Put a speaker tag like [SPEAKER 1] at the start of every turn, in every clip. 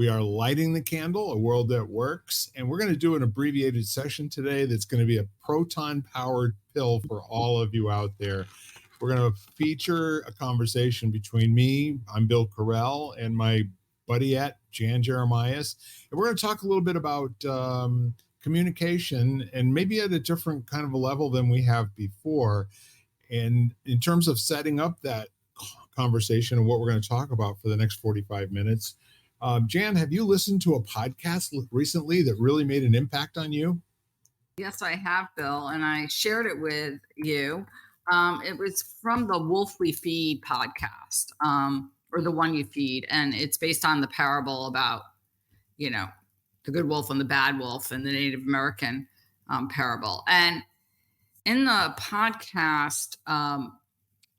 [SPEAKER 1] We are lighting the candle, a world that works, and we're going to do an abbreviated session today that's going to be a proton powered pill for all of you out there. We're going to feature a conversation between me, I'm Bill Correll, and my buddy at Jan Jeremias. And we're going to talk a little bit about communication, and maybe at a different kind of a level than we have before. And in terms of setting up that conversation and what we're going to talk about for the next 45 minutes, Jan, have you listened to a podcast recently that really made an impact on you?
[SPEAKER 2] Yes, I have, Bill, and I shared it with you. It was from the Wolf We Feed podcast, or the One You Feed, and it's based on the parable about, the good wolf and the bad wolf and the Native American parable. And in the podcast,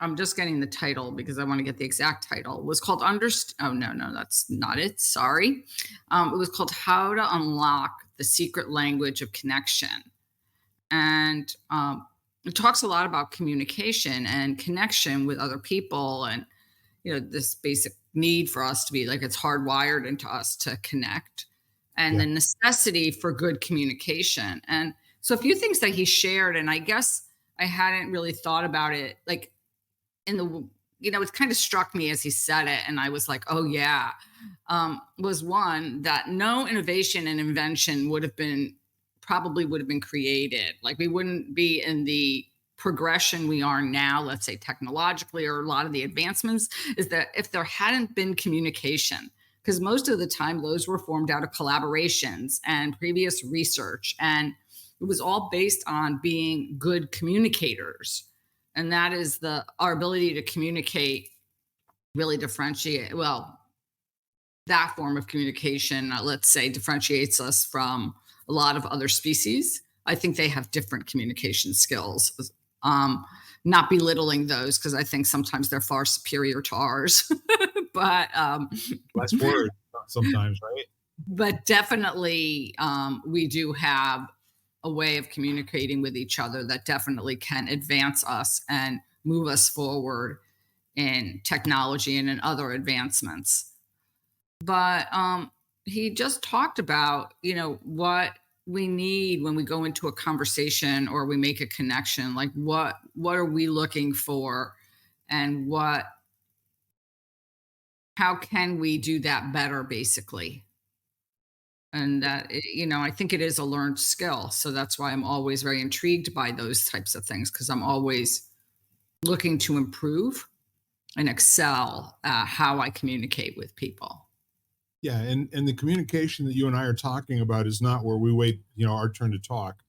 [SPEAKER 2] I'm just getting the title because I want to get the exact title. It was called Oh, no, that's not it. Sorry. It was called How to Unlock the Secret Language of Connection. And it talks a lot about communication and connection with other people, and, this basic need for us to be like, it's hardwired into us to connect, and the necessity for good communication. And so a few things that he shared, and I guess I hadn't really thought about it, like it kind of struck me as he said it. And I was like, oh yeah, was one that no innovation and invention would have been created. Like, we wouldn't be in the progression we are now, let's say technologically, or a lot of the advancements, is that if there hadn't been communication, because most of the time those were formed out of collaborations and previous research, and it was all based on being good communicators. And that is our ability to communicate really differentiate. Well, that form of communication, let's say, differentiates us from a lot of other species. I think they have different communication skills. Not belittling those, because I think sometimes they're far superior to ours. But
[SPEAKER 1] less words sometimes, right?
[SPEAKER 2] But definitely, we do have a way of communicating with each other that definitely can advance us and move us forward in technology and in other advancements. But he just talked about, what we need when we go into a conversation or we make a connection. Like, what are we looking for, and how can we do that better, basically? And that, I think it is a learned skill. So that's why I'm always very intrigued by those types of things, because I'm always looking to improve and excel how I communicate with people.
[SPEAKER 1] Yeah, and the communication that you and I are talking about is not where we wait, our turn to talk.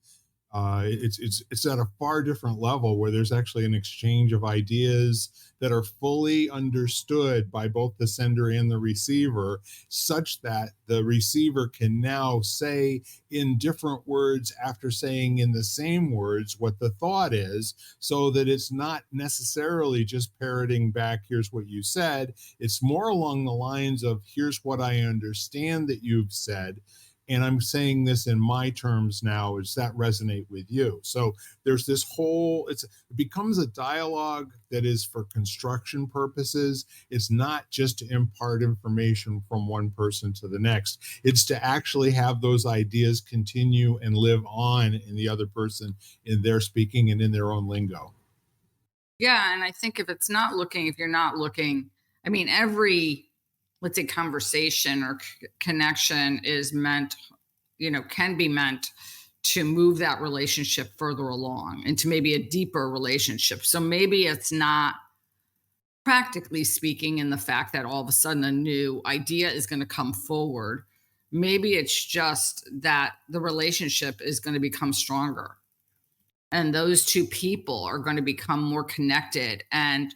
[SPEAKER 1] It's at a far different level, where there's actually an exchange of ideas that are fully understood by both the sender and the receiver, such that the receiver can now say in different words after saying in the same words what the thought is, so that it's not necessarily just parroting back, here's what you said. It's more along the lines of, here's what I understand that you've said, and I'm saying this in my terms now. Does that resonate with you? So there's this whole, it becomes a dialogue that is for construction purposes. It's not just to impart information from one person to the next. It's to actually have those ideas continue and live on in the other person, in their speaking and in their own lingo.
[SPEAKER 2] Yeah. And I think if you're not looking, I mean, every, let's say, conversation or connection is meant, can be meant to move that relationship further along into maybe a deeper relationship. So maybe it's not, practically speaking, in the fact that all of a sudden a new idea is going to come forward. Maybe it's just that the relationship is going to become stronger, and those two people are going to become more connected and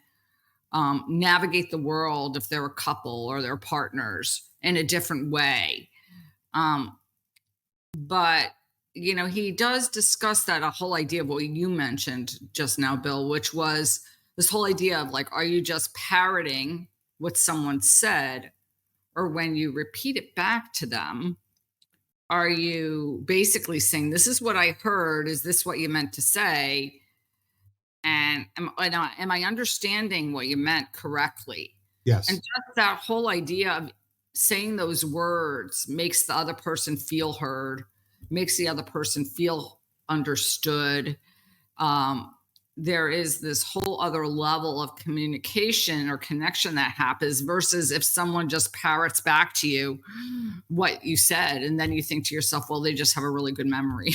[SPEAKER 2] navigate the world, if they're a couple or they're partners, in a different way. But, he does discuss that a whole idea of what you mentioned just now, Bill, which was this whole idea of, like, are you just parroting what someone said? Or when you repeat it back to them, are you basically saying, this is what I heard, is this what you meant to say? And am I understanding what you meant correctly?
[SPEAKER 1] Yes.
[SPEAKER 2] And just that whole idea of saying those words makes the other person feel heard, makes the other person feel understood. um, there is this whole other level of communication or connection that happens versus if someone just parrots back to you what you said and then you think to yourself, well, they just have a really good memory,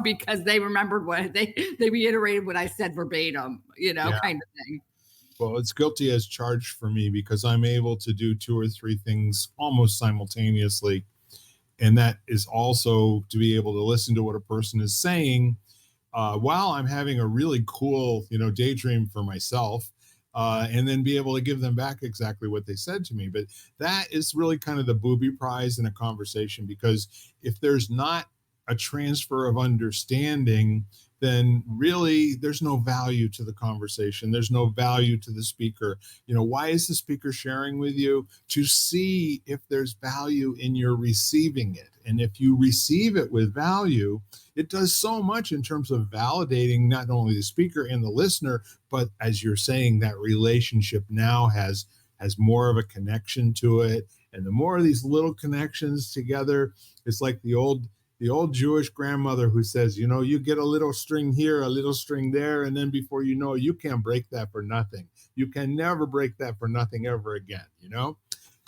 [SPEAKER 2] because they remembered what they reiterated what I said verbatim,
[SPEAKER 1] Yeah.
[SPEAKER 2] kind of thing.
[SPEAKER 1] Well, it's guilty as charged for me because I'm able to do two or three things almost simultaneously. And that is also to be able to listen to what a person is saying while I'm having a really cool, daydream for myself, and then be able to give them back exactly what they said to me. But that is really kind of the booby prize in a conversation, because if there's not a transfer of understanding, then really there's no value to the conversation. There's no value to the speaker. Why is the speaker sharing with you? To see if there's value in your receiving it. And if you receive it with value, it does so much in terms of validating not only the speaker and the listener, but as you're saying, that relationship now has more of a connection to it. And the more of these little connections together, it's like the old Jewish grandmother who says, you get a little string here, a little string there, and then before you know it, you can't break that for nothing. You can never break that for nothing ever again.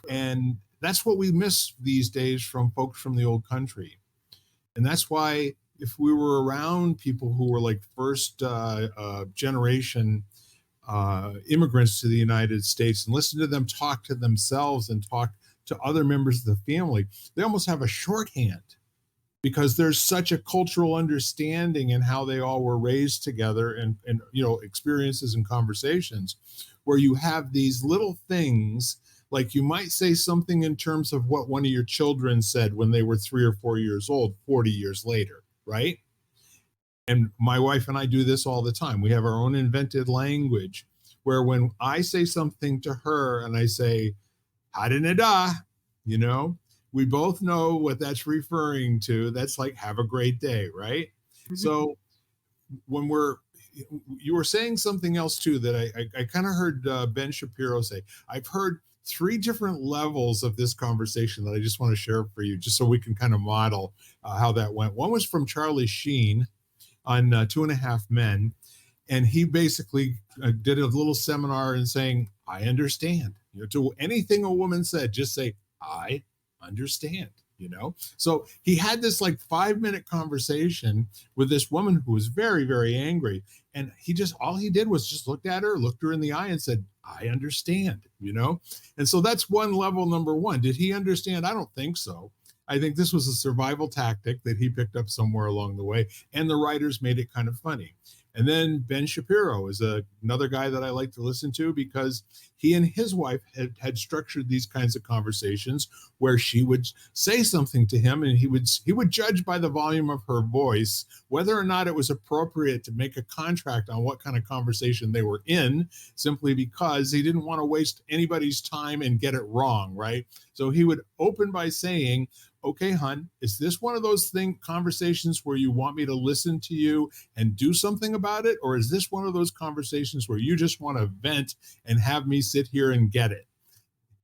[SPEAKER 1] And that's what we miss these days from folks from the old country. And that's why if we were around people who were like first generation immigrants to the United States and listen to them talk to themselves and talk to other members of the family, they almost have a shorthand because there's such a cultural understanding in how they all were raised together and experiences and conversations where you have these little things, like you might say something in terms of what one of your children said when they were 3 or 4 years old 40 years later, right? And my wife and I do this all the time. We have our own invented language where when I say something to her and I say "Harinada," you know, we both know what that's referring to. That's like "have a great day," right? So when you were saying something else too that I kind of heard Ben Shapiro say. I've heard three different levels of this conversation that I just want to share for you, just so we can kind of model how that went. One was from Charlie Sheen on Two and a Half Men, and he basically did a little seminar and saying, "I understand." To anything a woman said, just say, "I understand." So he had this like 5-minute conversation with this woman who was very, very angry, and all he did was just looked her in the eye and said, "I understand." And so that's one level. Number one, did he understand? I don't think so. I think this was a survival tactic that he picked up somewhere along the way, and the writers made it kind of funny. And then Ben Shapiro is another guy that I like to listen to because he and his wife had structured these kinds of conversations where she would say something to him and he would judge by the volume of her voice whether or not it was appropriate to make a contract on what kind of conversation they were in, simply because he didn't want to waste anybody's time and get it wrong, right? So he would open by saying, "Okay, hon, is this one of those conversations where you want me to listen to you and do something about it? Or is this one of those conversations where you just want to vent and have me sit here and get it?"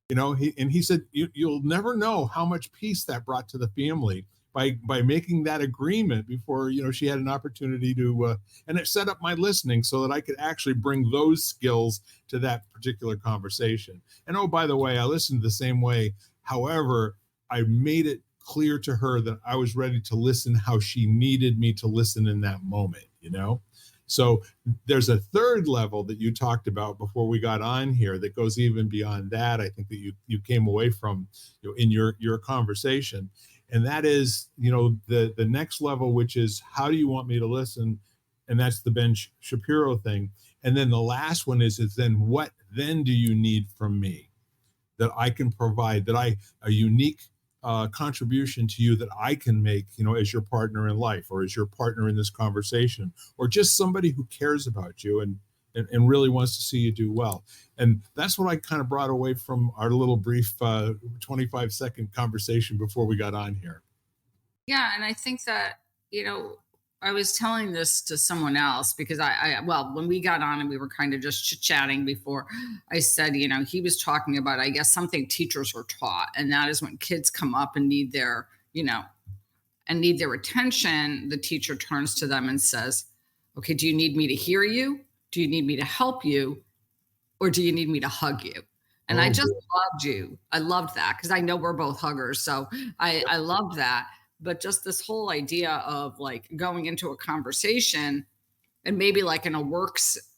[SPEAKER 1] He said, you'll never know how much peace that brought to the family by making that agreement before, she had an opportunity to, and it set up my listening so that I could actually bring those skills to that particular conversation. And oh, by the way, I listened the same way. However, I made it clear to her that I was ready to listen how she needed me to listen in that moment. So there's a third level that you talked about before we got on here that goes even beyond that. I think that you came away from in your conversation, and that is the next level, which is how do you want me to listen, and that's the Ben Shapiro thing. And then the last one is then what then do you need from me that I can provide, that a unique contribution to you that I can make, as your partner in life or as your partner in this conversation, or just somebody who cares about you and really wants to see you do well. And that's what I kind of brought away from our little brief 25-second conversation before we got on here.
[SPEAKER 2] Yeah, and I think that, you know, I was telling this to someone else because well, when we got on and we were kind of just chit-chatting before, I said, he was talking about, I guess, something teachers were taught, and that is when kids come up and need their, and need their attention, the teacher turns to them and says, okay, do you need me to hear you? Do you need me to help you? Or do you need me to hug you? And I
[SPEAKER 1] Oh,
[SPEAKER 2] just
[SPEAKER 1] boy.
[SPEAKER 2] loved you. I loved that because I know we're both huggers. So I loved that. But just this whole idea of like going into a conversation and maybe like in a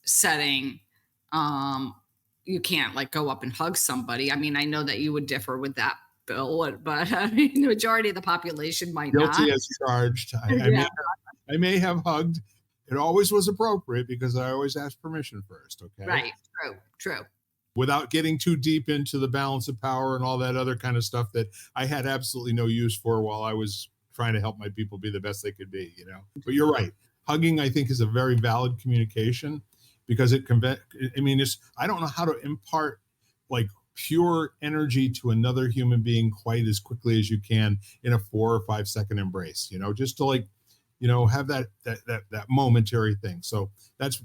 [SPEAKER 2] setting, um, you can't like go up and hug somebody. I mean, I know that you would differ with that, Bill, but I mean, the majority of the population might not.
[SPEAKER 1] Guilty as charged.
[SPEAKER 2] Yeah,
[SPEAKER 1] I may have hugged. It always was appropriate because I always asked permission first. Okay.
[SPEAKER 2] right. True. True.
[SPEAKER 1] Without getting too deep into the balance of power and all that other kind of stuff that I had absolutely no use for while I was trying to help my people be the best they could be, But you're right. Hugging, I think, is a very valid communication because I don't know how to impart like pure energy to another human being quite as quickly as you can in a 4 or 5 second embrace, just to like, have that momentary thing. So that's,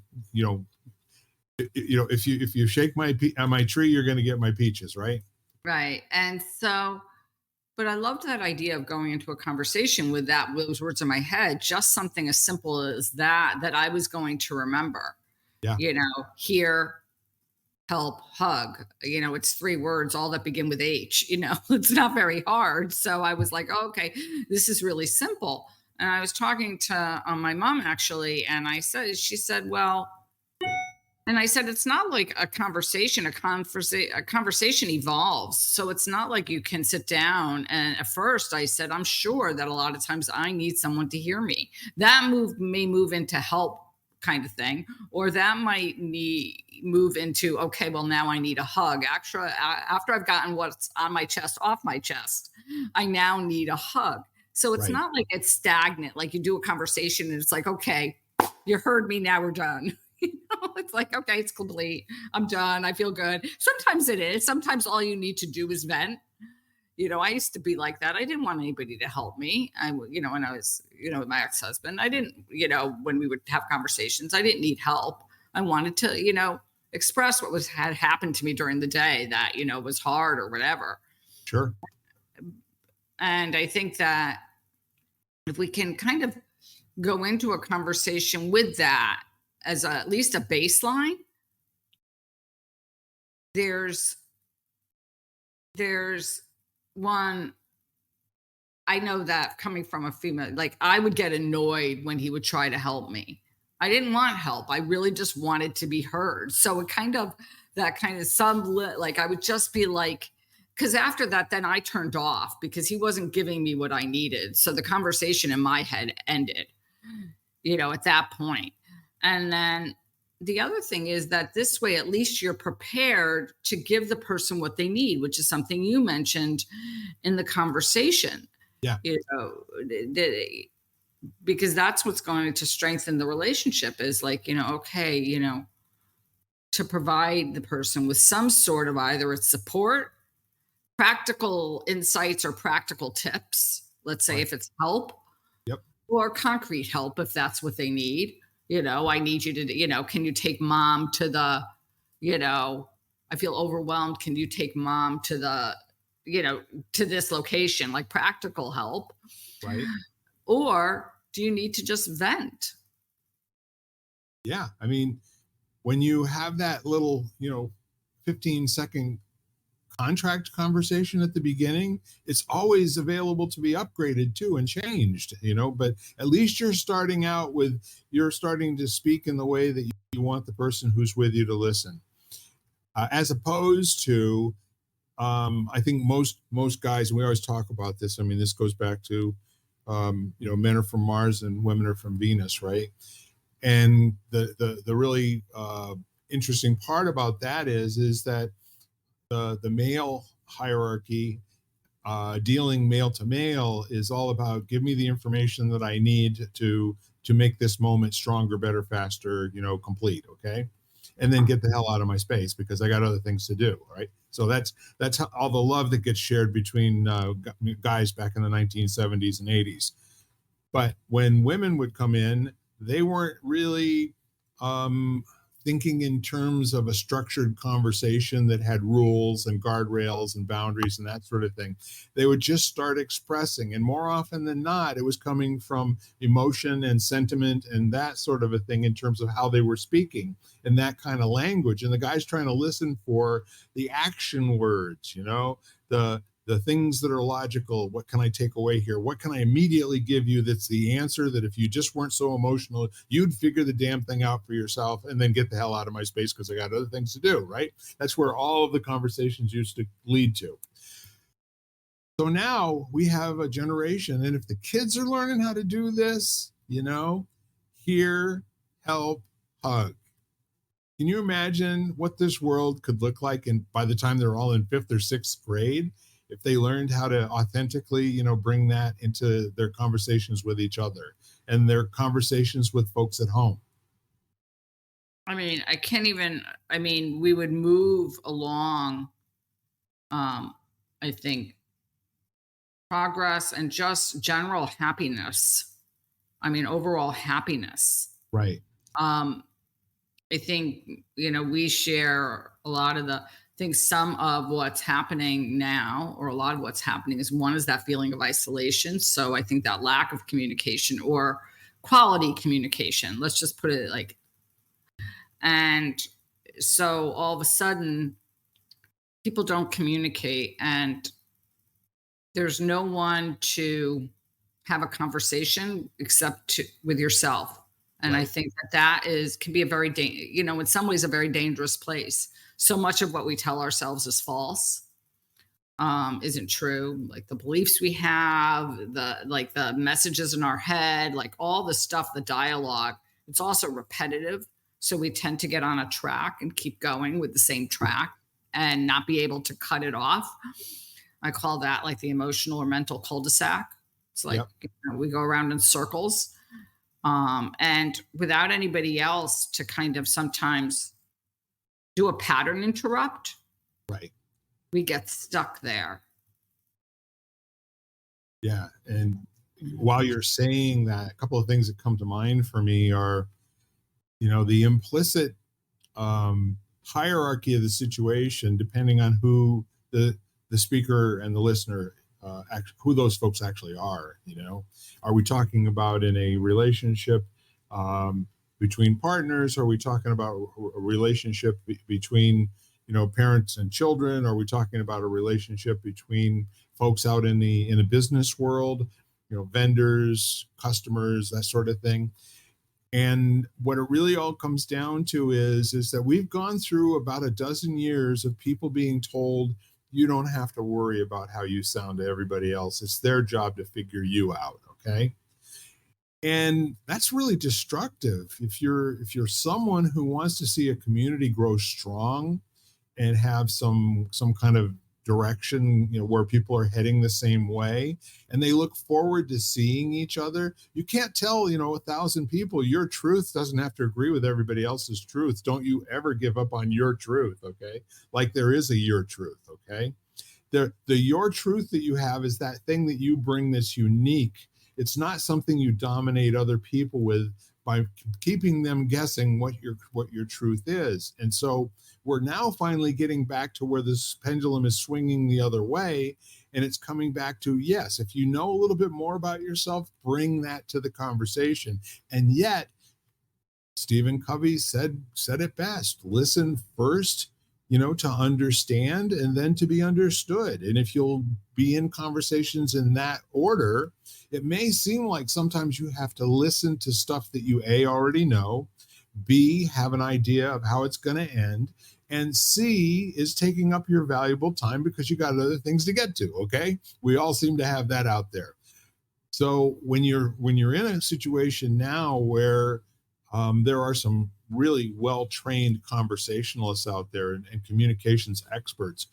[SPEAKER 1] if you shake my tree, you're going to get my peaches, right?
[SPEAKER 2] Right. And so, but I loved that idea of going into a conversation with those words in my head, just something as simple as that I was going to remember,
[SPEAKER 1] Yeah,
[SPEAKER 2] hear, help, hug. It's 3 words, all that begin with H, it's not very hard. So I was like, oh, okay, this is really simple. And I was talking to my mom actually, and she said, well, and I said, it's not like a conversation, a conversation evolves. So it's not like you can sit down. And at first I said, I'm sure that a lot of times I need someone to hear me. That may move into help kind of thing, or that might move into, okay, well, now I need a hug. Actually, after I've gotten what's on my chest off my chest, I now need a hug. So it's
[SPEAKER 1] right.
[SPEAKER 2] not like it's stagnant. Like you do a conversation and it's like, okay, you heard me. Now we're done. It's like, okay, it's complete. I'm done. I feel good. Sometimes it is. Sometimes all you need to do is vent. I used to be like that. I didn't want anybody to help me. When I was, with my ex-husband, I didn't, when we would have conversations, I didn't need help. I wanted to, express what had happened to me during the day that, was hard or whatever.
[SPEAKER 1] Sure.
[SPEAKER 2] And I think that if we can kind of go into a conversation with that as at least a baseline, there's one, I know that coming from a female, like I would get annoyed when he would try to help me. I didn't want help. I really just wanted to be heard. So it kind of, that kind of like I would just be like, because after that, then I turned off because he wasn't giving me what I needed. So the conversation in my head ended, at that point. And then the other thing is that this way, at least you're prepared to give the person what they need, which is something you mentioned in the conversation.
[SPEAKER 1] Yeah.
[SPEAKER 2] Because that's what's going to strengthen the relationship is like, okay, to provide the person with some sort of either it's support, practical insights or practical tips. Let's say
[SPEAKER 1] Right.
[SPEAKER 2] if it's help,
[SPEAKER 1] Yep.
[SPEAKER 2] or concrete help if that's what they need. I need you to, can you take mom to the, I feel overwhelmed. Can you take mom to the, to this location, like practical help?
[SPEAKER 1] Right.
[SPEAKER 2] Or do you need to just vent?
[SPEAKER 1] Yeah. I mean, when you have that little, 15-second contract conversation at the beginning, it's always available to be upgraded too and changed, but at least you're starting to speak in the way that you want the person who's with you to listen, as opposed to, I think most guys, and we always talk about this. I mean, this goes back to, men are from Mars and women are from Venus, right? And the really interesting part about that is that the male hierarchy, dealing male to male, is all about give me the information that I need to make this moment stronger, better, faster, complete. Okay. And then get the hell out of my space because I got other things to do. Right. So that's how, all the love that gets shared between guys back in the 1970s and 80s. But when women would come in, they weren't really um, thinking in terms of a structured conversation that had rules and guardrails and boundaries and that sort of thing. They would just start expressing. And more often than not, it was coming from emotion and sentiment and that sort of a thing in terms of how they were speaking in that kind of language. And the guy's trying to listen for the action words, the things that are logical. What can I take away here? What can I immediately give you that's the answer that if you just weren't so emotional, you'd figure the damn thing out for yourself and then get the hell out of my space because I got other things to do, right? That's where all of the conversations used to lead to. So now we have a generation, and if the kids are learning how to do this, hear, help, hug. Can you imagine what this world could look like and by the time they're all in 5th or 6th grade? If they learned how to authentically, bring that into their conversations with each other and their conversations with folks at home.
[SPEAKER 2] I mean, we would move along, I think, progress and just general happiness. I mean, overall happiness.
[SPEAKER 1] Right.
[SPEAKER 2] I think, we share a lot of the things, some of what's happening now, or a lot of what's happening is one is that feeling of isolation. So I think that lack of communication or quality communication, let's just put it like, and so all of a sudden people don't communicate and there's no one to have a conversation except with yourself. And right. I think that can be a very, in some ways, a very dangerous place. So much of what we tell ourselves is false, isn't true. Like the beliefs we have, the messages in our head, like all the stuff, the dialogue, it's also repetitive. So we tend to get on a track and keep going with the same track and not be able to cut it off. I call that like the emotional or mental cul-de-sac. It's like, we go around in circles. And without anybody else to kind of sometimes do a pattern interrupt,
[SPEAKER 1] right?
[SPEAKER 2] We get stuck there.
[SPEAKER 1] Yeah. And while you're saying that, a couple of things that come to mind for me are, the implicit hierarchy of the situation, depending on who the speaker and the listener, who those folks actually are. Are we talking about in a relationship between partners? Are we talking about a relationship between parents and children? Are we talking about a relationship between folks out in the business world, vendors, customers, that sort of thing? And what it really all comes down to is that we've gone through about a dozen years of people being told, you don't have to worry about how you sound to everybody else. It's their job to figure you out. Okay. And that's really destructive. If you're someone who wants to see a community grow strong and have some kind of direction, where people are heading the same way and they look forward to seeing each other, you can't tell 1,000 people your truth doesn't have to agree with everybody else's truth. Don't you ever give up on your truth. Okay. Like there is a your truth. Okay. The your truth that you have is that thing that you bring that's unique. It's not something you dominate other people with by keeping them guessing what your truth is. And so we're now finally getting back to where this pendulum is swinging the other way. And it's coming back to, yes, if you know a little bit more about yourself, bring that to the conversation. And yet, Stephen Covey said it best. Listen first, to understand and then to be understood. And if you'll be in conversations in that order, it may seem like sometimes you have to listen to stuff that you already know, B, have an idea of how it's going to end, and C, is taking up your valuable time because you got other things to get to. Okay. We all seem to have that out there. So when you're in a situation now where there are some really well-trained conversationalists out there and communications experts,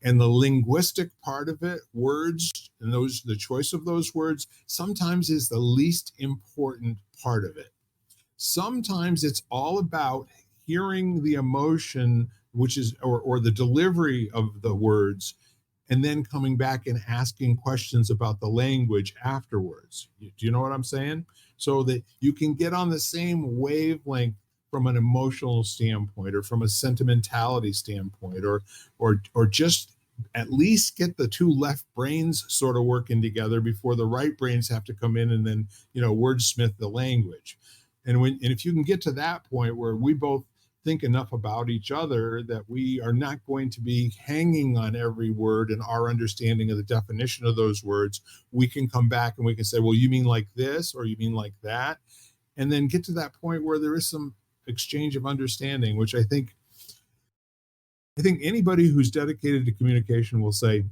[SPEAKER 1] and the linguistic part of it, words and the choice of those words sometimes is the least important part of it. Sometimes it's all about hearing the emotion, which is, or the delivery of the words and then coming back and asking questions about the language afterwards. Do you know what I'm saying? So that you can get on the same wavelength from an emotional standpoint or from a sentimentality standpoint, or just at least get the two left brains sort of working together before the right brains have to come in and then, wordsmith the language. And if you can get to that point where we both think enough about each other that we are not going to be hanging on every word and our understanding of the definition of those words, we can come back and we can say, well, you mean like this, or you mean like that, and then get to that point where there is some exchange of understanding, which I think anybody who's dedicated to communication will say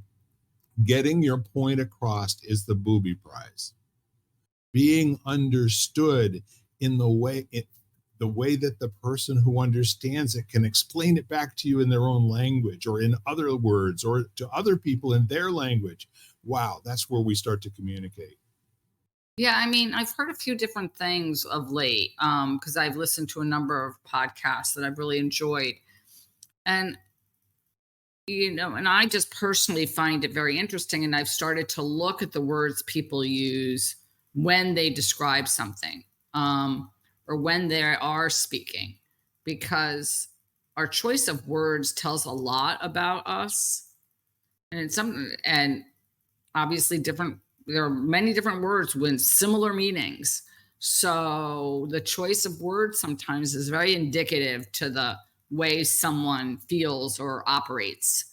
[SPEAKER 1] getting your point across is the booby prize. Being understood in the way that the person who understands it can explain it back to you in their own language or in other words or to other people in their language. Wow, that's where we start to communicate.
[SPEAKER 2] Yeah, I mean, I've heard a few different things of late because I've listened to a number of podcasts that I've really enjoyed. And, and I just personally find it very interesting. And I've started to look at the words people use when they describe something or when they are speaking, because our choice of words tells a lot about us. And obviously there are many different words with similar meanings. So the choice of words sometimes is very indicative to the way someone feels or operates,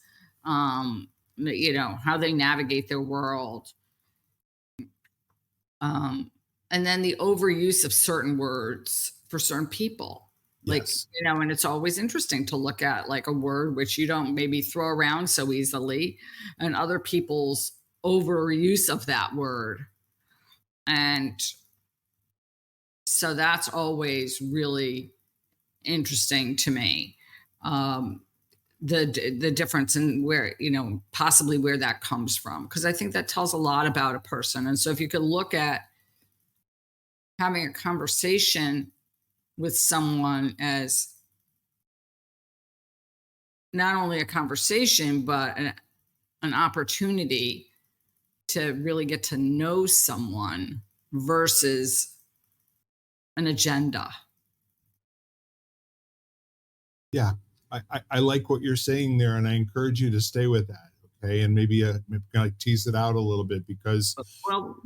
[SPEAKER 2] how they navigate their world. And then the overuse of certain words for certain people. Like,
[SPEAKER 1] Yes.
[SPEAKER 2] and it's always interesting to look at like a word which you don't maybe throw around so easily and other people's overuse of that word. And so that's always really interesting to me. The difference in where, possibly where that comes from. Because I think that tells a lot about a person. And so if you could look at having a conversation with someone as not only a conversation, but an opportunity to really get to know someone versus an agenda.
[SPEAKER 1] Yeah. I like what you're saying there, and I encourage you to stay with that. Okay. And maybe kind of tease it out a little bit, because
[SPEAKER 2] Well,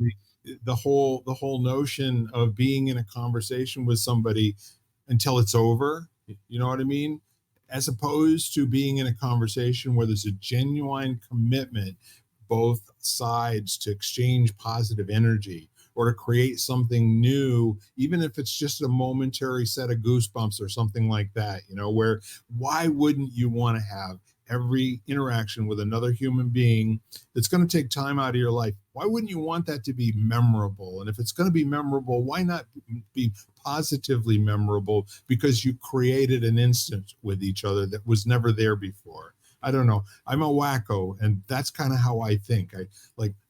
[SPEAKER 1] the whole notion of being in a conversation with somebody until it's over, you know what I mean, as opposed to being in a conversation where there's a genuine commitment both sides to exchange positive energy or to create something new, even if it's just a momentary set of goosebumps or something like that, where why wouldn't you want to have every interaction with another human being that's going to take time out of your life? Why wouldn't you want that to be memorable? And if it's going to be memorable, why not be positively memorable because you created an instant with each other that was never there before? I don't know. I'm a wacko, and that's kind of how I think.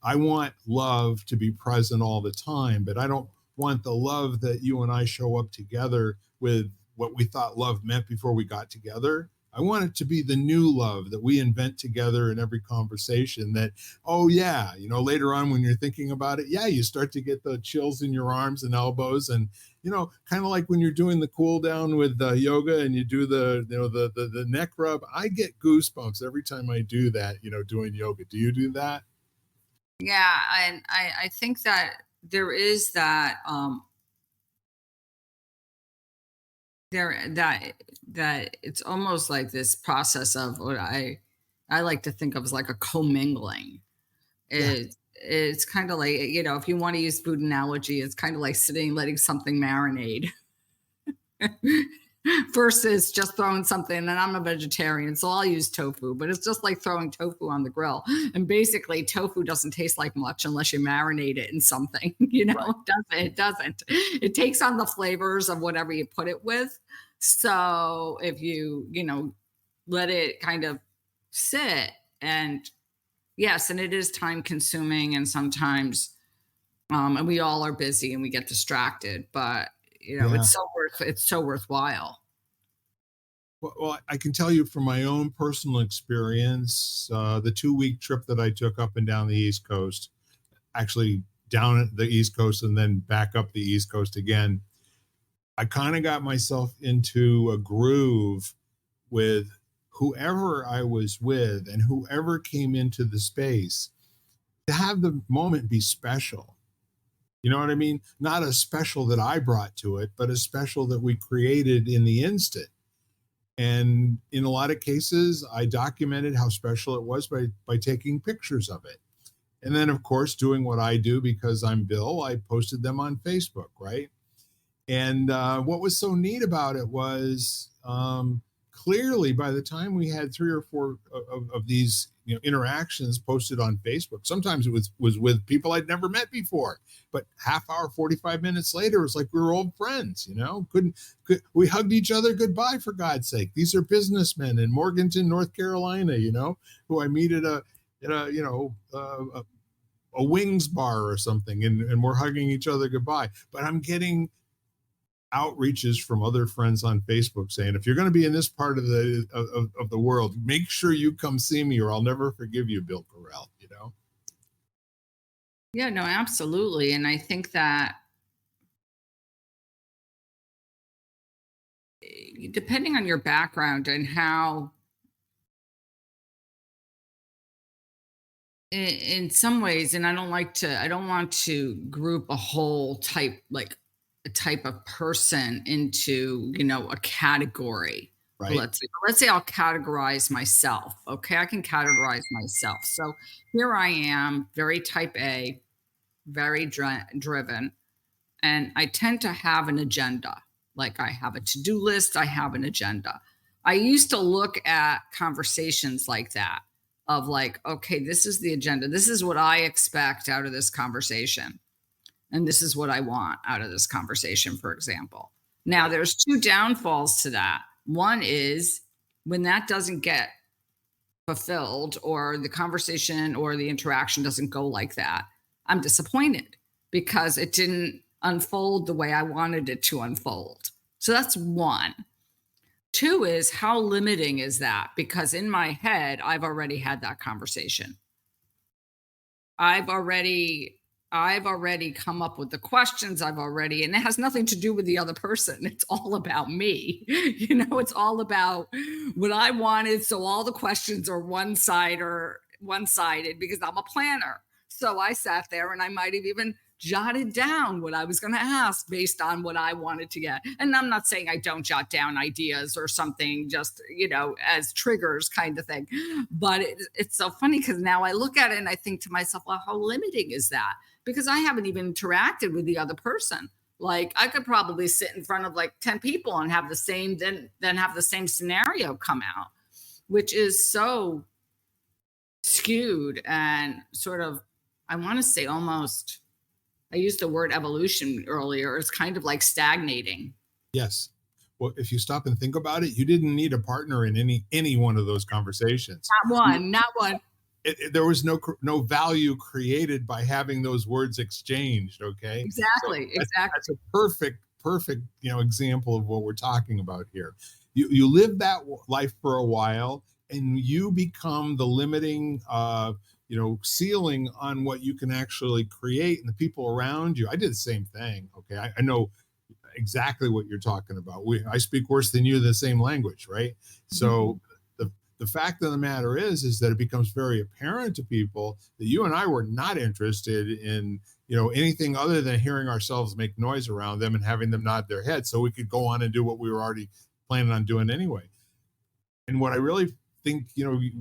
[SPEAKER 1] I want love to be present all the time, but I don't want the love that you and I show up together with what we thought love meant before we got together. I want it to be the new love that we invent together in every conversation that, oh yeah, later on when you're thinking about it, yeah, you start to get the chills in your arms and elbows, and kind of like when you're doing the cool down with yoga and you do the neck rub. I get goosebumps every time I do that, doing yoga. Do you do that?
[SPEAKER 2] yeah, and I think that there is that that it's almost like this process of what I like to think of as like a commingling.
[SPEAKER 1] Yeah.
[SPEAKER 2] It's kind of like, if you want to use food analogy, it's kind of like letting something marinate versus just throwing something. And I'm a vegetarian, so I'll use tofu, but it's just like throwing tofu on the grill. And basically, tofu doesn't taste like much unless you marinate it in something.
[SPEAKER 1] Right.
[SPEAKER 2] It doesn't. It takes on the flavors of whatever you put it with. So if you let it kind of sit, and yes, and it is time consuming, and sometimes and we all are busy and we get distracted, but
[SPEAKER 1] Yeah.
[SPEAKER 2] it's so worthwhile.
[SPEAKER 1] Well, I can tell you from my own personal experience, the 2 week trip that I took up and down the East Coast, actually down at the East Coast and then back up the East Coast again, I kind of got myself into a groove with whoever I was with and whoever came into the space to have the moment be special. You know what I mean? Not a special that I brought to it, but a special that we created in the instant. And in a lot of cases, I documented how special it was by taking pictures of it. And then, of course, doing what I do because I'm Bill, I posted them on Facebook, right? And what was so neat about it was clearly by the time we had 3 or 4 of these interactions posted on Facebook, sometimes it was with people I'd never met before, but half hour, 45 minutes later, it was like we were old friends. We hugged each other goodbye, for God's sake. These are businessmen in Morganton, North Carolina, who I meet a wings bar or something, and we're hugging each other goodbye. But I'm getting outreaches from other friends on Facebook saying, if you're going to be in this part of the world, make sure you come see me or I'll never forgive you, Bill Correll.
[SPEAKER 2] Yeah, no, absolutely. And I think that depending on your background and how, in some ways, and I don't want to group a whole type, like a type of person into, a category. But
[SPEAKER 1] Right.
[SPEAKER 2] let's say I'll categorize myself. Okay. I can categorize myself. So here I am, very type A, very driven, and I tend to have an agenda. Like I have a to-do list, I have an agenda. I used to look at conversations like that of like, okay, this is the agenda. This is what I expect out of this conversation. And this is what I want out of this conversation, for example. Now, there's two downfalls to that. One is when that doesn't get fulfilled or the conversation or the interaction doesn't go like that, I'm disappointed because it didn't unfold the way I wanted it to unfold. So that's one. Two is how limiting is that? Because in my head, I've already had that conversation. I've already I've already come up with the questions. And it has nothing to do with the other person. It's all about me. It's all about what I wanted. So all the questions are one sided because I'm a planner. So I sat there and I might have even jotted down what I was going to ask based on what I wanted to get. And I'm not saying I don't jot down ideas or something, just, as triggers kind of thing. But it's so funny because now I look at it and I think to myself, well, how limiting is that? Because I haven't even interacted with the other person. Like I could probably sit in front of like 10 people and have then have the same scenario come out, which is so skewed and sort of, I want to say almost, I used the word evolution earlier. It's kind of like stagnating.
[SPEAKER 1] Yes. Well, if you stop and think about it, you didn't need a partner in any one of those conversations.
[SPEAKER 2] Not one.
[SPEAKER 1] There was no value created by having those words exchanged. Okay.
[SPEAKER 2] Exactly.
[SPEAKER 1] That's a perfect example of what we're talking about here. You live that life for a while and you become the limiting ceiling on what you can actually create and the people around you. I did the same thing. Okay. I know exactly what you're talking about. I speak worse than you the same language, right? So the fact of the matter is that it becomes very apparent to people that you and I were not interested in anything other than hearing ourselves make noise around them and having them nod their head so we could go on and do what we were already planning on doing anyway. And what I really think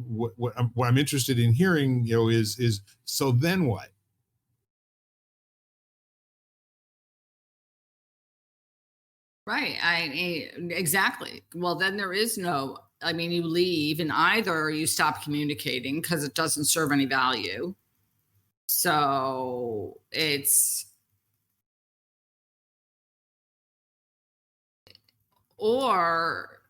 [SPEAKER 1] what I'm interested in hearing is so then what?
[SPEAKER 2] Right. Exactly. Well, then there is no, you leave and either you stop communicating because it doesn't serve any value. So or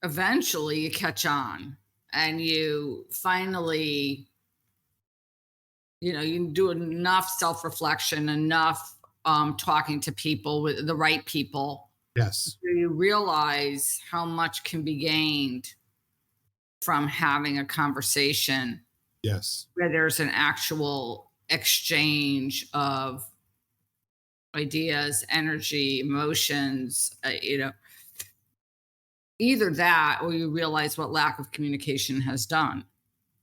[SPEAKER 2] eventually you catch on and you finally, you do enough self reflection, enough talking to people with the right people.
[SPEAKER 1] Yes.
[SPEAKER 2] you realize how much can be gained from having a conversation
[SPEAKER 1] Yes.
[SPEAKER 2] where there's an actual exchange of ideas, energy, emotions, either that or you realize what lack of communication has done,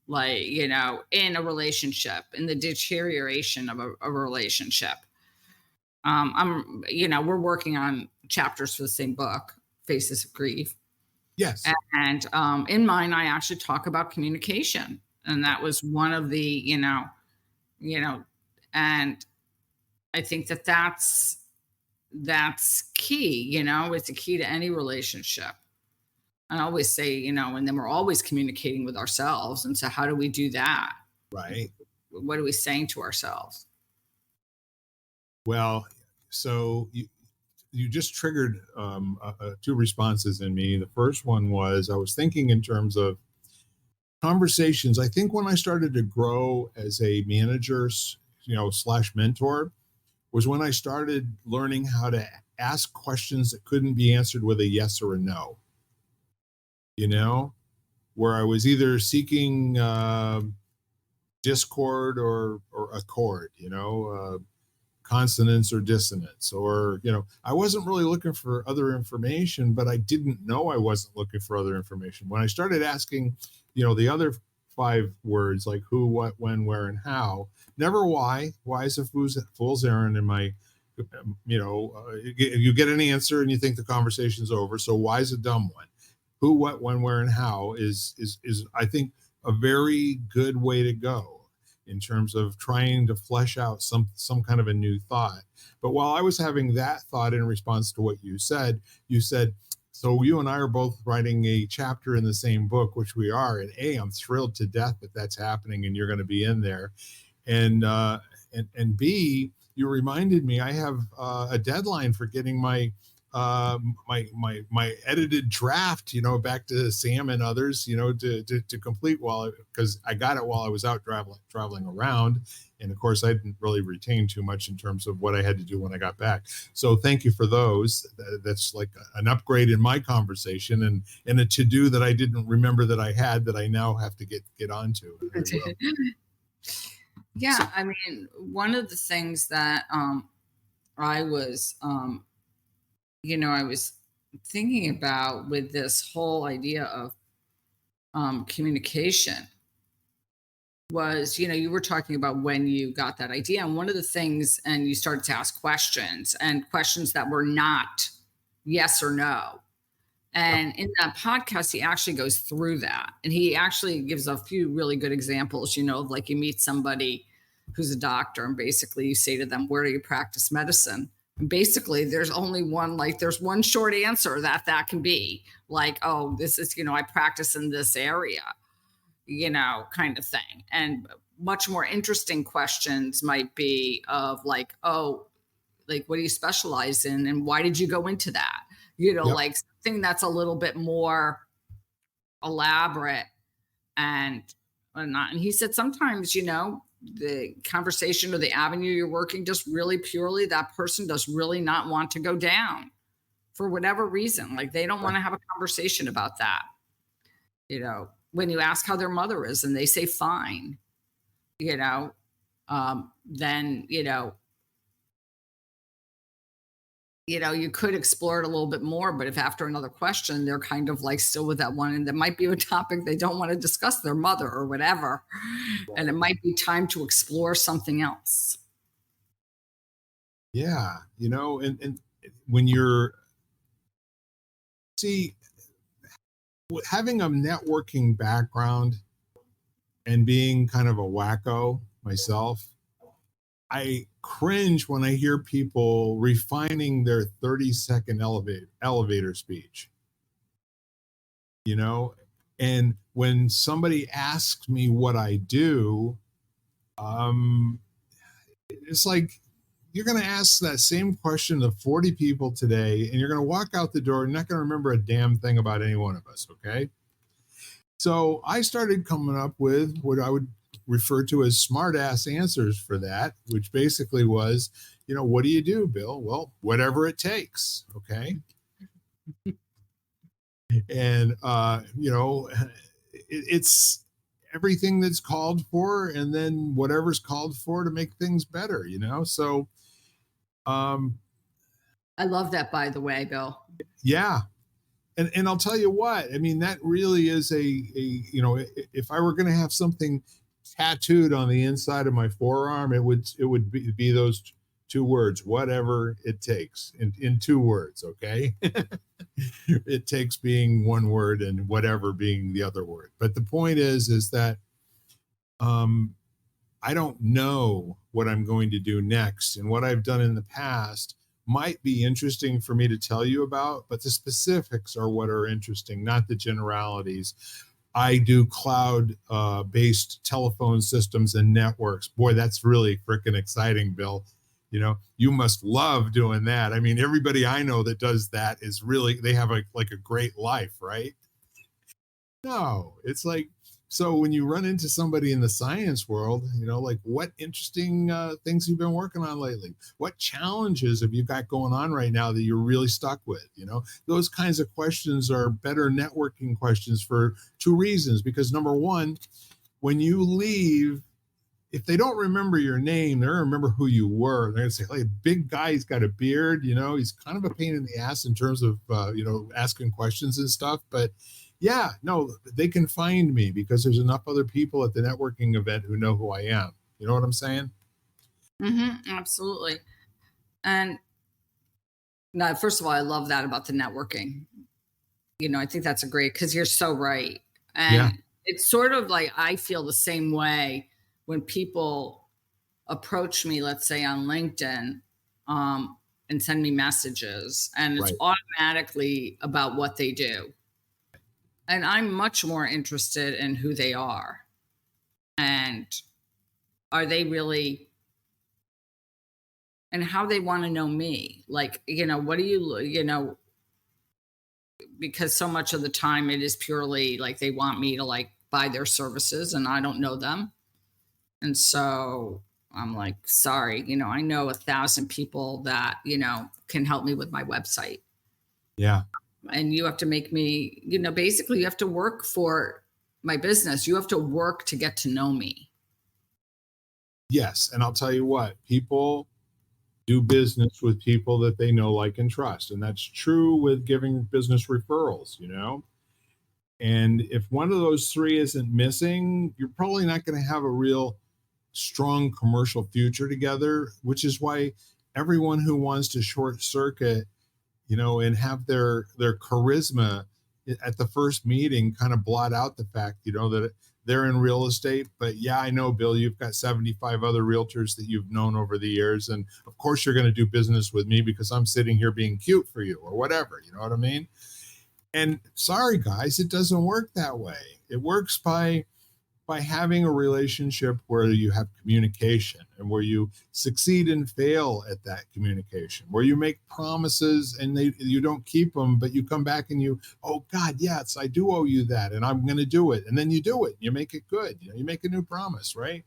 [SPEAKER 2] like, in a relationship, in the deterioration of a relationship. We're working on chapters for the same book, Faces of Grief.
[SPEAKER 1] Yes.
[SPEAKER 2] And in mine, I actually talk about communication. And that was one of the, and I think that that's key, it's a key to any relationship. I always say, and then we're always communicating with ourselves. And so how do we do that?
[SPEAKER 1] Right.
[SPEAKER 2] What are we saying to ourselves?
[SPEAKER 1] Well, so you just triggered two responses in me. The first one was I was thinking in terms of conversations. I think when I started to grow as a manager, slash mentor, was when I started learning how to ask questions that couldn't be answered with a yes or a no. Where I was either seeking discord or accord, consonance or dissonance, or I wasn't really looking for other information, but I didn't know I wasn't looking for other information. When I started asking the other 5 words, like who, what, when, where, and how, never why is a fool's errand in my you get an answer and you think the conversation's over, so why is a dumb one. Who, what, when, where, and how is I think a very good way to go in terms of trying to flesh out some kind of a new thought. But while I was having that thought in response to what you said, so you and I are both writing a chapter in the same book, which we are. And I'm thrilled to death that that's happening and you're going to be in there. And B, you reminded me I have a deadline for getting my edited draft, back to Sam and others, to complete because I got it while I was out traveling around. And of course, I didn't really retain too much in terms of what I had to do when I got back. So thank you for those. That's like an upgrade in my conversation and a to-do that I didn't remember that I had that I now have to get onto.
[SPEAKER 2] Yeah. So, I mean, one of the things that I was, I was thinking about with this whole idea of communication was, you were talking about when you got that idea. And one of the things, and you started to ask questions that were not yes or no. And in that podcast, he actually goes through that. And he actually gives a few really good examples, of like you meet somebody who's a doctor and basically you say to them, where do you practice medicine? And basically there's only one, there's one short answer that can be like, oh, this is, I practice in this area, kind of thing. And much more interesting questions might be of like, oh, like, what do you specialize in? And why did you go into that? Like something that's a little bit more elaborate and not. And he said, sometimes, the conversation or the avenue you're working just really purely, that person does really not want to go down for whatever reason. Like they don't want to have a conversation about that. When you ask how their mother is and they say fine, then, you could explore it a little bit more, but if after another question, they're kind of like still with that one, and there might be a topic they don't want to discuss their mother or whatever. And it might be time to explore something else.
[SPEAKER 1] Yeah. And when you're, having a networking background and being kind of a wacko myself, I cringe when I hear people refining their 30-second elevator speech. And when somebody asks me what I do, it's like you're going to ask that same question to 40 people today, and you're going to walk out the door and not going to remember a damn thing about any one of us, okay? So I started coming up with what I would refer to as smart ass answers for that, which basically was, what do you do, Bill? Well, whatever it takes. Okay. And it's everything that's called for, and then whatever's called for to make things better. So um,
[SPEAKER 2] I love that, by the way, Bill.
[SPEAKER 1] yeah. And I'll tell you what, I mean, that really is if I were going to have something tattooed on the inside of my forearm, it would be those two words, whatever it takes, in two words. Okay. It takes being one word and whatever being the other word. But the point is that um, I don't know what I'm going to do next, and what I've done in the past might be interesting for me to tell you about, but the specifics are what are interesting, not the generalities. I do cloud based telephone systems and networks. Boy, that's really freaking exciting, Bill. You must love doing that. I mean, everybody I know that does that is really, they have like a great life, right? No, it's like, so when you run into somebody in the science world, like, what interesting things you've been working on lately? What challenges have you got going on right now that you're really stuck with? Those kinds of questions are better networking questions for two reasons. Because number one, when you leave, if they don't remember your name, they're going to remember who you were. They're going to say, "Hey, big guy, he's got a beard. He's kind of a pain in the ass in terms of asking questions and stuff." But yeah, no, they can find me because there's enough other people at the networking event who know who I am. You know what I'm saying?
[SPEAKER 2] Absolutely. And now, first of all, I love that about the networking. I think that's a great, because you're so right.
[SPEAKER 1] Yeah,
[SPEAKER 2] And it's sort of like I feel the same way when people approach me, let's say on LinkedIn, um, and send me messages, and it's
[SPEAKER 1] right.
[SPEAKER 2] automatically about what they do. And I'm much more interested in who they are, and are they really, and how they want to know me. Like, what do because so much of the time it is purely like they want me to like buy their services and I don't know them. And so I'm like, sorry, I know 1,000 people that, can help me with my website.
[SPEAKER 1] Yeah.
[SPEAKER 2] And you have to make me, basically you have to work for my business. You have to work to get to know me.
[SPEAKER 1] Yes. And I'll tell you what, people do business with people that they know, like, and trust. And that's true with giving business referrals. And if one of those three isn't missing, you're probably not going to have a real strong commercial future together, which is why everyone who wants to short circuit, and have their charisma at the first meeting kind of blot out the fact, that they're in real estate. But yeah, I know, Bill, you've got 75 other realtors that you've known over the years. And of course, you're going to do business with me because I'm sitting here being cute for you or whatever. You know what I mean? And sorry, guys, it doesn't work that way. It works by having a relationship where you have communication and where you succeed and fail at that communication, where you make promises and you don't keep them, but you come back and oh God, yes, I do owe you that, and I'm going to do it. And then you do it. You make it good. You make a new promise, right?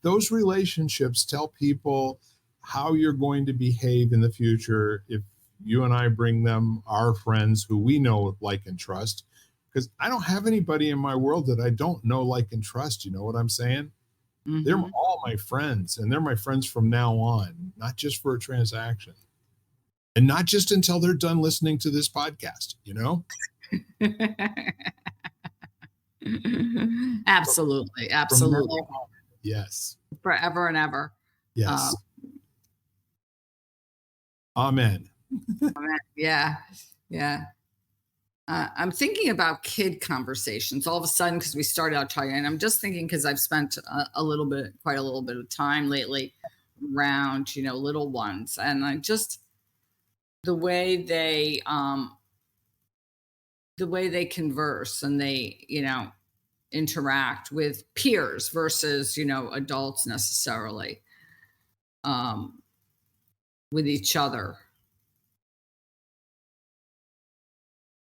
[SPEAKER 1] Those relationships tell people how you're going to behave in the future if you and I bring them our friends who we know, like, and trust, because I don't have anybody in my world that I don't know, like, and trust. You know what I'm saying? They're
[SPEAKER 2] Hmm.
[SPEAKER 1] all my friends, and they're my friends from now on, not just for a transaction, and not just until they're done listening to this podcast. From,
[SPEAKER 2] Absolutely.
[SPEAKER 1] from now
[SPEAKER 2] Absolutely.
[SPEAKER 1] on. Yes.
[SPEAKER 2] Forever and ever. Uh,
[SPEAKER 1] Yes. Amen.
[SPEAKER 2] yeah. Yeah. I'm thinking about kid conversations all of a sudden because we started out talking, and I'm just thinking because I've spent quite a little bit of time lately around, little ones, and I just the way they converse and they, interact with peers versus, adults necessarily, um, with each other.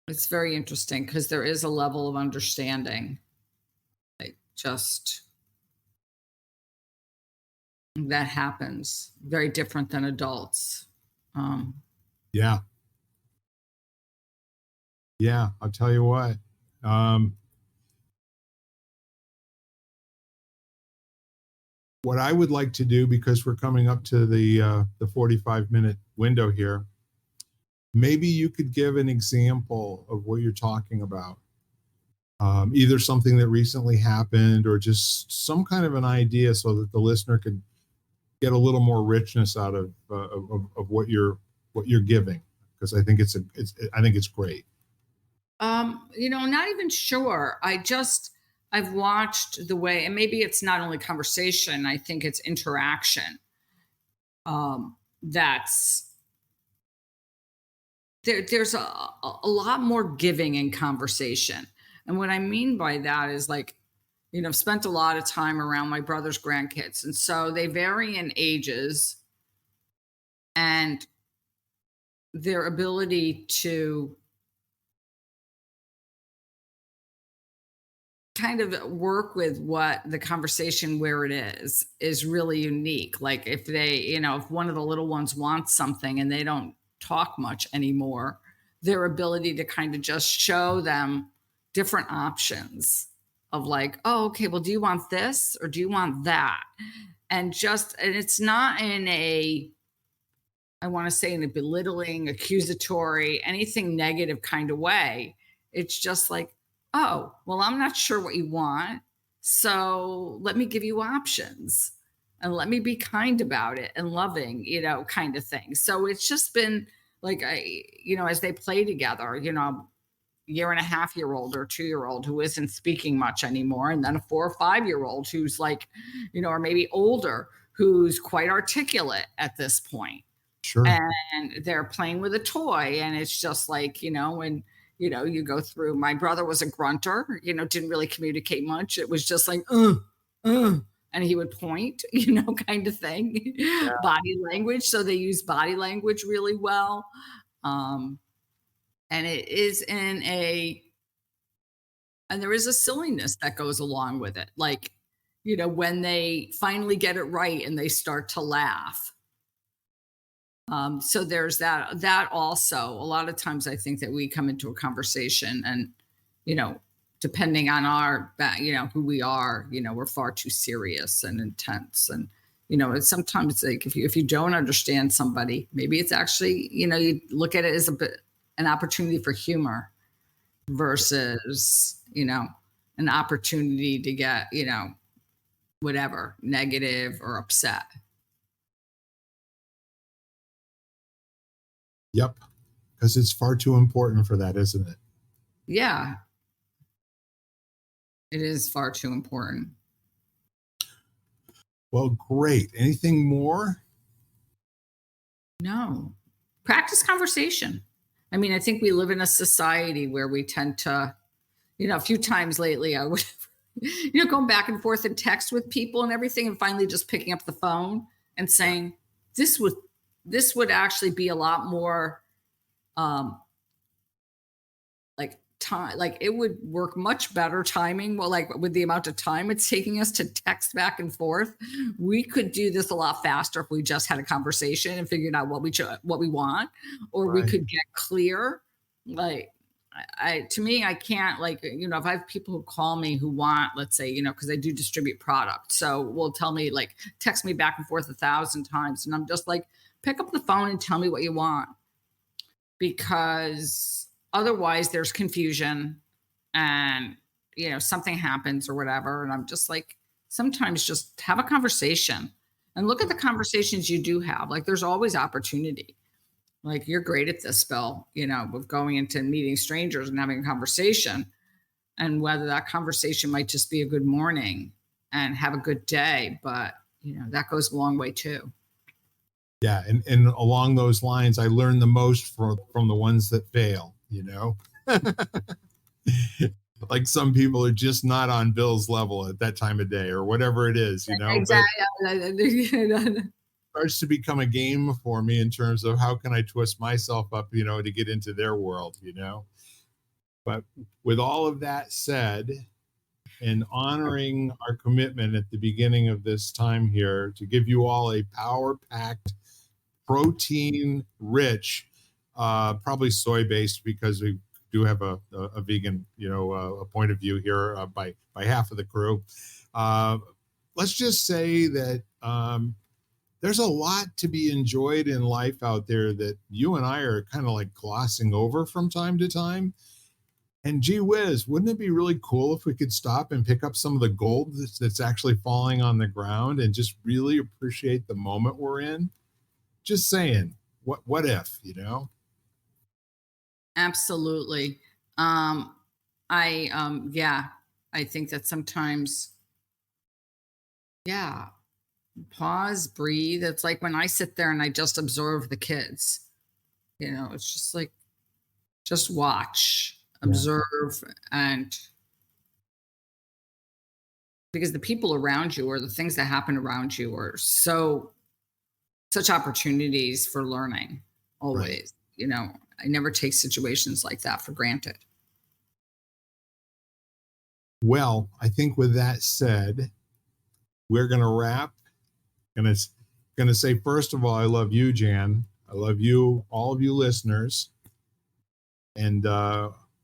[SPEAKER 2] It's very interesting because there is a level of understanding, like, just that happens very different than adults. Um,
[SPEAKER 1] Yeah. Yeah, I'll tell you what. Um, what I would like to do, because we're coming up to the 45-minute window here, maybe you could give an example of what you're talking about. Either something that recently happened or just some kind of an idea so that the listener could get a little more richness out of what you're giving, because I think I think it's great.
[SPEAKER 2] I'm not even sure. I've watched the way, and maybe it's not only conversation, I think it's interaction. That's there's a lot more giving in conversation. And what I mean by that is like, I've spent a lot of time around my brother's grandkids. And so they vary in ages and their ability to kind of work with what the conversation where it is really unique. Like if if one of the little ones wants something and they don't talk much anymore, their ability to kind of just show them different options of like, oh, okay, well, do you want this or do you want that? And it's not in a, I want to say, in a belittling, accusatory, anything negative kind of way. It's just like, oh, well, I'm not sure what you want. So let me give you options and let me be kind about it and loving, kind of thing. So it's just been like, as they play together, year and a half year old or 2 year old who isn't speaking much anymore. And then a 4 or 5 year old who's like, or maybe older, who's quite articulate at this point,
[SPEAKER 1] Sure.
[SPEAKER 2] and they're playing with a toy, and it's just like, when you go through, my brother was a grunter, didn't really communicate much. It was just like and he would point, kind of thing. Body language, so they use body language really well. Um and it is in a and there is a silliness that goes along with it, like, when they finally get it right and they start to laugh. So there's that also. A lot of times I think that we come into a conversation and, you know, depending on who we are, we're far too serious and intense. And, it's sometimes like if you don't understand somebody, maybe it's actually, you look at it as an opportunity for humor versus, an opportunity to get, whatever, negative or upset.
[SPEAKER 1] Yep. Because it's far too important for that, isn't it?
[SPEAKER 2] Yeah, it is far too important.
[SPEAKER 1] Well, great. Anything more?
[SPEAKER 2] No. Practice conversation. I mean, I think we live in a society where we tend to, a few times lately, I would, going back and forth in text with people and everything, and finally just picking up the phone and saying, this would, this would actually be a lot more, like time, like it would work much better timing. Well, like with the amount of time it's taking us to text back and forth, we could do this a lot faster if we just had a conversation and figured out what we want, or we
[SPEAKER 1] Right.
[SPEAKER 2] could get clear. Like, to me, I can't, like, if I have people who call me who want, let's say, because I do distribute product, so will tell me, like, text me back and forth 1,000 times, and I'm just like, pick up the phone and tell me what you want, because otherwise there's confusion, and something happens or whatever, and I'm just like, sometimes just have a conversation and look at the conversations you do have. Like, there's always opportunity. Like, you're great at this, Bill, with going into meeting strangers and having a conversation, and whether that conversation might just be a good morning and have a good day, but that goes a long way too.
[SPEAKER 1] Yeah. And along those lines, I learned the most from the ones that fail. Like some people are just not on Bill's level at that time of day or whatever it is, but
[SPEAKER 2] Exactly.
[SPEAKER 1] starts to become a game for me in terms of how can I twist myself up, to get into their world. But with all of that said, and honoring our commitment at the beginning of this time here to give you all a power packed, protein rich, probably soy based because we do have a vegan, a point of view here by half of the crew. Let's just say that there's a lot to be enjoyed in life out there that you and I are kind of like glossing over from time to time. And gee whiz, wouldn't it be really cool if we could stop and pick up some of the gold that's actually falling on the ground and just really appreciate the moment we're in? Just saying, what if,
[SPEAKER 2] Absolutely. Yeah, I think that sometimes, yeah, pause, breathe. It's like when I sit there and I just observe the kids, it's just like, just watch,
[SPEAKER 1] Yeah.
[SPEAKER 2] observe, and because the people around you or the things that happen around you are such opportunities for learning always. I never take situations like that for granted.
[SPEAKER 1] Well, I think with that said, we're going to wrap. Going to say, first of all, I love you, Jan. I love you, all of you listeners. And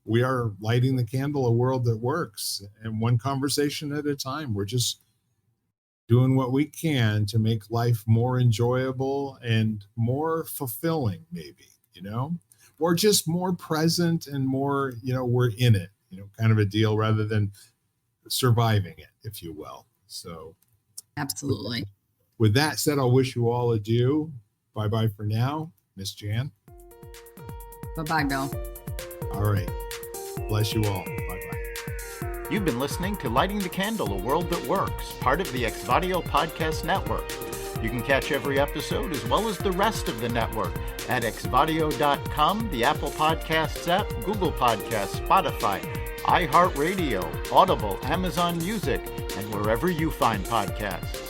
[SPEAKER 1] we are lighting the candle, a world that works, and one conversation at a time. We're just doing what we can to make life more enjoyable and more fulfilling, maybe, or just more present and more, we're in it, kind of a deal rather than surviving it, if you will. So
[SPEAKER 2] absolutely.
[SPEAKER 1] With that said, I'll wish you all adieu. Bye-bye for now, Miss Jan.
[SPEAKER 2] Bye-bye, Bill.
[SPEAKER 1] All right. Bless you all. Bye-bye.
[SPEAKER 3] You've been listening to Lighting the Candle, a World That Works, part of the Exvadio Podcast Network. You can catch every episode as well as the rest of the network at exvadio.com, the Apple Podcasts app, Google Podcasts, Spotify, iHeartRadio, Audible, Amazon Music, and wherever you find podcasts.